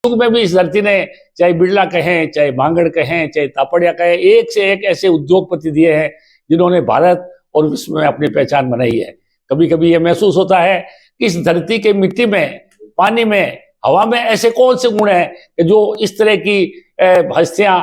युग में भी इस धरती ने, चाहे बिरला कहें, चाहे मांगड़ कहें, चाहे तापड़िया कहें, एक से एक ऐसे उद्योगपति दिए हैं जिन्होंने भारत और विश्व में अपनी पहचान बनाई है। कभी कभी ये महसूस होता है कि इस धरती के मिट्टी में, पानी में, हवा में ऐसे कौन से गुण हैं कि जो इस तरह की हस्तियां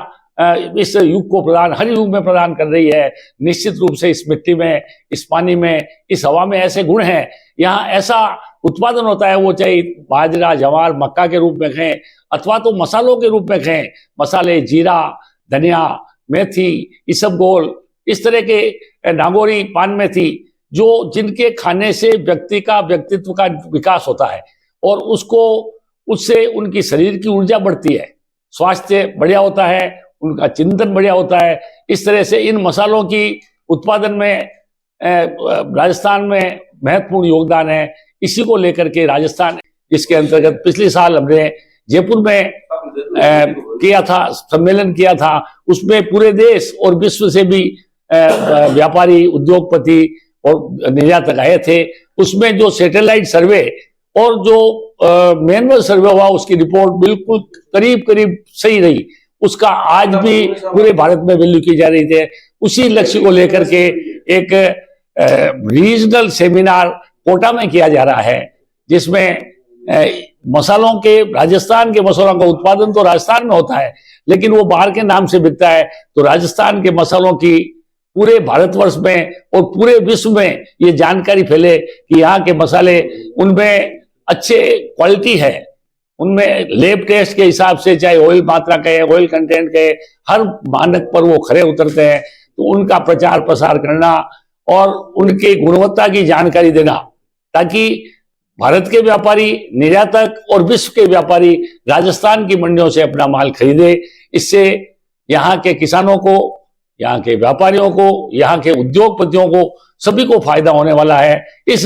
इस युग को प्रदान, हर युग में प्रदान कर रही है। निश्चित रूप से इस मिट्टी में, इस पानी में, इस हवा में ऐसे गुण हैं। यहाँ ऐसा उत्पादन होता है, वो चाहे बाजरा, जवार, मक्का के रूप में कहें अथवा तो मसालों के रूप में कहें, मसाले, जीरा, धनिया, मेथी, इसबगोल, इस तरह के नागौरी, पान मेथी, जो जिनके खाने से व्यक्ति का व्यक्तित्व का विकास होता है और उससे उनकी शरीर की ऊर्जा बढ़ती है, स्वास्थ्य बढ़िया होता है, उनका चिंतन बढ़िया होता है। इस तरह से इन मसालों की उत्पादन में राजस्थान में महत्वपूर्ण योगदान है। इसी को लेकर के राजस्थान, जिसके अंतर्गत पिछले साल हमने जयपुर में किया था, सम्मेलन किया था, उसमें पूरे देश और विश्व से भी व्यापारी, उद्योगपति और निर्यातक आए थे। उसमें जो सैटेलाइट सर्वे और जो मैनुअल सर्वे हुआ, उसकी रिपोर्ट बिल्कुल करीब करीब सही रही। उसका आज भी पूरे भारत में वैल्यू की जा रही थी। उसी लक्ष्य को लेकर के एक रीजनल सेमिनार कोटा में किया जा रहा है, जिसमें मसालों के, राजस्थान के मसालों का उत्पादन तो राजस्थान में होता है, लेकिन वो बाहर के नाम से बिकता है। तो राजस्थान के मसालों की पूरे भारतवर्ष में और पूरे विश्व में ये जानकारी फैले कि यहाँ के मसाले, उनमें अच्छे क्वालिटी है, उनमें लेब टेस्ट के हिसाब से, चाहे ऑयल मात्रा कहे, ऑयल कंटेंट कहे, हर मानक पर वो खरे उतरते हैं। तो उनका प्रचार प्रसार करना और उनके गुणवत्ता की जानकारी देना, ताकि भारत के व्यापारी, निर्यातक और विश्व के व्यापारी राजस्थान की मंडियों से अपना माल खरीदे। इससे यहाँ के किसानों को, यहाँ के व्यापारियों को, यहाँ के उद्योगपतियों को, सभी को फायदा होने वाला है। इस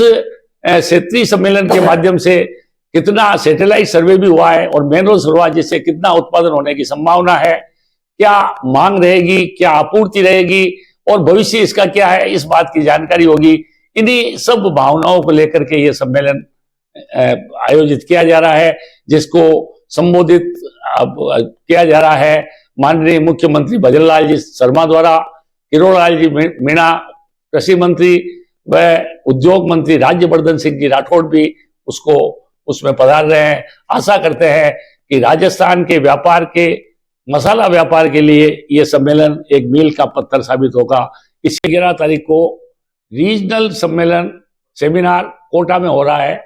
क्षेत्रीय सम्मेलन के माध्यम से कितना सैटेलाइट सर्वे भी हुआ है और मैनुअल सर्वे, जिससे कितना उत्पादन होने की संभावना है, क्या मांग रहेगी, क्या आपूर्ति रहेगी और भविष्य इसका क्या है, इस बात की जानकारी होगी। इन्हीं सब भावनाओं को लेकर के ये सम्मेलन आयोजित किया जा रहा है, जिसको संबोधित किया जा रहा है माननीय मुख्यमंत्री भजन लाल जी शर्मा द्वारा। किरोड़ लाल जी मीणा कृषि मंत्री व उद्योग मंत्री राज्यवर्धन सिंह जी राठौड़ भी उसमें पधार रहे हैं। आशा करते हैं कि राजस्थान के व्यापार के, मसाला व्यापार के लिए यह सम्मेलन एक मील का पत्थर साबित होगा। इस 11 तारीख को रीजनल सम्मेलन सेमिनार कोटा में हो रहा है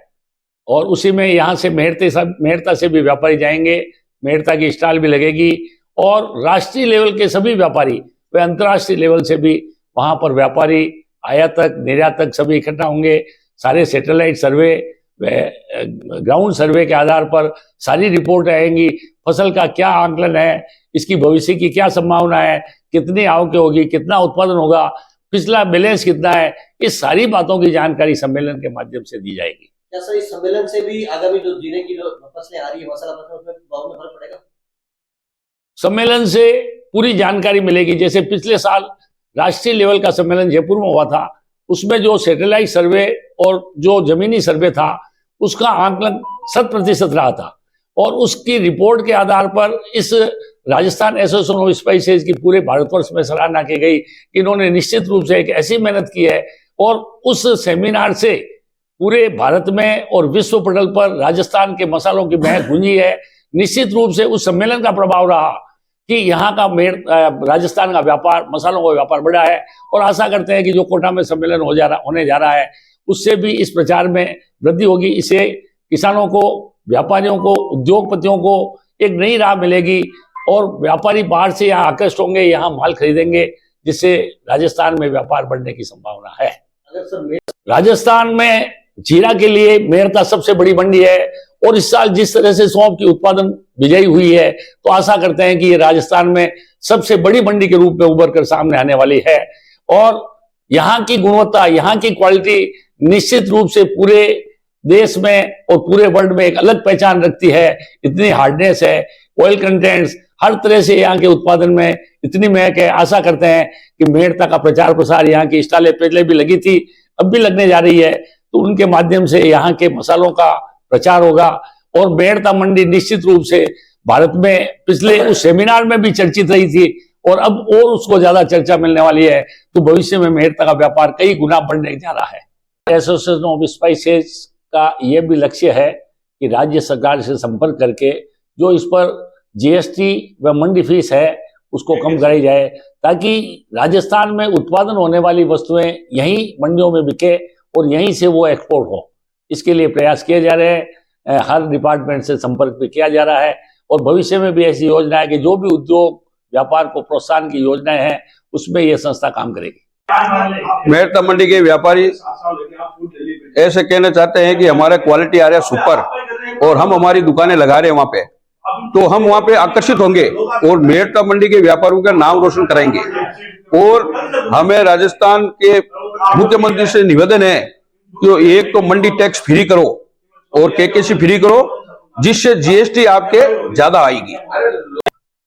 और उसी में यहाँ से मेहरता से भी व्यापारी जाएंगे, मेहरता की स्टॉल भी लगेगी और राष्ट्रीय लेवल के सभी व्यापारी व अंतर्राष्ट्रीय लेवल से भी वहां पर व्यापारी, आयातक, निर्यातक सभी इकट्ठा होंगे। सारे सैटेलाइट सर्वे व ग्राउंड सर्वे के आधार पर सारी रिपोर्ट आएंगी। फसल का क्या आंकलन है, इसकी भविष्य की क्या संभावना है, कितनी आवक होगी, कितना उत्पादन होगा, पिछला बैलेंस कितना है, इस सारी बातों की जानकारी सम्मेलन के माध्यम से दी जाएगी। क्या सर इस सम्मेलन से भी आगामी जो जीने की जो फसलें आ रही है, मसाला फसल, उसमें भाव में फर्क पड़ेगा? सम्मेलन से पूरी जानकारी मिलेगी। जैसे पिछले साल राष्ट्रीय लेवल का सम्मेलन जयपुर में हुआ था, उसमें जो सैटेलाइट सर्वे और जो जमीनी सर्वे था, उसका आंकलन 100% रहा था और उसकी रिपोर्ट के आधार पर इस राजस्थान एसोसिएशन ऑफ स्पाइसेज की पूरे भारतवर्ष में सराहना की गई कि इन्होंने निश्चित रूप से एक ऐसी मेहनत की है और उस सेमिनार से पूरे भारत में और विश्व पटल पर राजस्थान के मसालों की महक गूंजी है। निश्चित रूप से उस सम्मेलन का प्रभाव रहा कि यहाँ का राजस्थान का व्यापार, मसालों का व्यापार बढ़ा है और आशा करते हैं कि जो कोटा में सम्मेलन होने जा रहा है, उससे भी इस प्रचार में वृद्धि होगी। इससे किसानों को, व्यापारियों को, उद्योगपतियों को एक नई राह मिलेगी और व्यापारी बाहर से यहाँ आकर्षित होंगे, यहाँ माल खरीदेंगे, जिससे राजस्थान में व्यापार बढ़ने की संभावना है। राजस्थान में जीरा के लिए मेहरता सबसे बड़ी मंडी है और इस साल जिस तरह से सौंफ की उत्पादन विजयी हुई है, तो आशा करते हैं कि ये राजस्थान में सबसे बड़ी मंडी के रूप में उभर कर सामने आने वाली है और यहाँ की गुणवत्ता, यहाँ की क्वालिटी निश्चित रूप से पूरे देश में और पूरे वर्ल्ड में एक अलग पहचान रखती है। इतनी हार्डनेस है, ऑयल कंटेंट्स, हर तरह से यहाँ के उत्पादन में इतनी महक है। आशा करते हैं कि मेहरता का प्रचार प्रसार, यहाँ की स्टॉलें पहले भी लगी थी, अब भी लगने जा रही है, तो उनके माध्यम से यहाँ के मसालों का प्रचार होगा और मेहता मंडी निश्चित रूप से भारत में पिछले उस सेमिनार में भी चर्चित रही थी और अब और उसको ज्यादा चर्चा मिलने वाली है। तो भविष्य में मेहता का व्यापार कई गुना बढ़ने जा रहा है। एसोसिएशन ऑफ स्पाइसेस का यह भी लक्ष्य है कि राज्य सरकार से संपर्क करके जो इस पर जीएसटी व मंडी फीस है उसको कम कराई जाए, ताकि राजस्थान में उत्पादन होने वाली वस्तुएं यहीं मंडियों में बिके और यहीं से वो एक्सपोर्ट हो। इसके लिए प्रयास किए जा रहे हैं, हर डिपार्टमेंट से संपर्क भी किया जा रहा है और भविष्य में भी ऐसी योजना है कि जो भी उद्योग व्यापार को प्रोत्साहन की योजनाएं हैं उसमें यह संस्था काम करेगी। मेहता मंडी के व्यापारी ऐसे कहना चाहते हैं कि हमारा क्वालिटी आ रहा है सुपर और हम हमारी दुकानें लगा रहे हैं वहां पे, तो हम वहां पे आकर्षित होंगे और मेहता मंडी के व्यापारियों का नाम रोशन कराएंगे। और हमें राजस्थान के मुख्यमंत्री से निवेदन है कि एक तो मंडी टैक्स फ्री करो और केकेसी फ्री करो, जिससे जीएसटी आपके ज्यादा आएगी।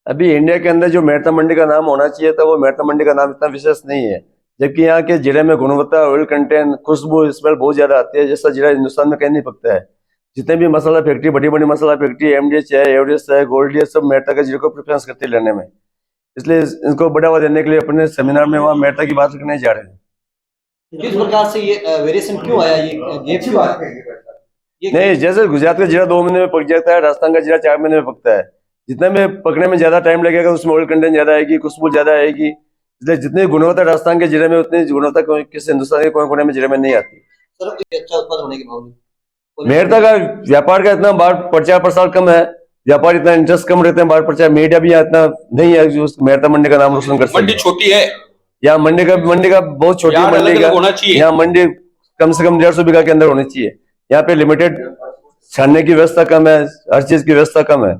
अभी इंडिया के अंदर जो मेहता मंडी का नाम होना चाहिए था वो मेहता मंडी का नाम इतना विशेष नहीं है, जबकि यहाँ के जिले में गुणवत्ता, ऑयल कंटेंट, खुशबू, स्मेल बहुत ज्यादा आती है, जैसा जिला हिंदुस्तान में कहीं नहीं पकता है। जितने भी मसाला फैक्ट्री, बड़ी बड़ी मसाला फैक्ट्री, एमडीएच है, एवरेस्ट है, गोल्ड है, सब मेहता के जिले को प्रेफरेंस करते हैं लेने में। इसलिए इनको बढ़ावा देने के लिए अपने सेमिनार में वहाँ मेहता की बात रखने जा रहे हैं। किस प्रकार से ये वेरिएशन क्यों आया, ये गैप क्यों आया? नहीं, जैसे गुजरात का जिला 2 महीने में पक जाता है, राजस्थान का जिला 4 महीने में पकता है। जितने में पकने में ज्यादा टाइम लगेगा उसमें ऑयल कंटेंट ज्यादा आएगी, खुशबू ज्यादा आएगी। इसलिए जितनी गुणवत्ता राजस्थान के जिले में उतनी गुणवत्ता किसी हिंदुस्तान के कोने में जिले में नहीं आती। सर, अच्छा उत्पादन होने के बावजूद मेहता का व्यापार का इतना बाहर प्रचार प्रसार कम है, व्यापार इतना इंटरेस्ट कम रहते हैं, बाहर प्रचार मीडिया भी यहाँ इतना नहीं है जो मेहता मंडी का नाम रोशन कर सके। मंडी छोटी है, यहाँ मंडी का बहुत छोटी मंडी का होना चाहिए। यहाँ मंडी कम से कम 150 बीघा के अंदर होनी चाहिए। यहाँ पे लिमिटेड छानने की व्यवस्था कम है, हर चीज की व्यवस्था कम है।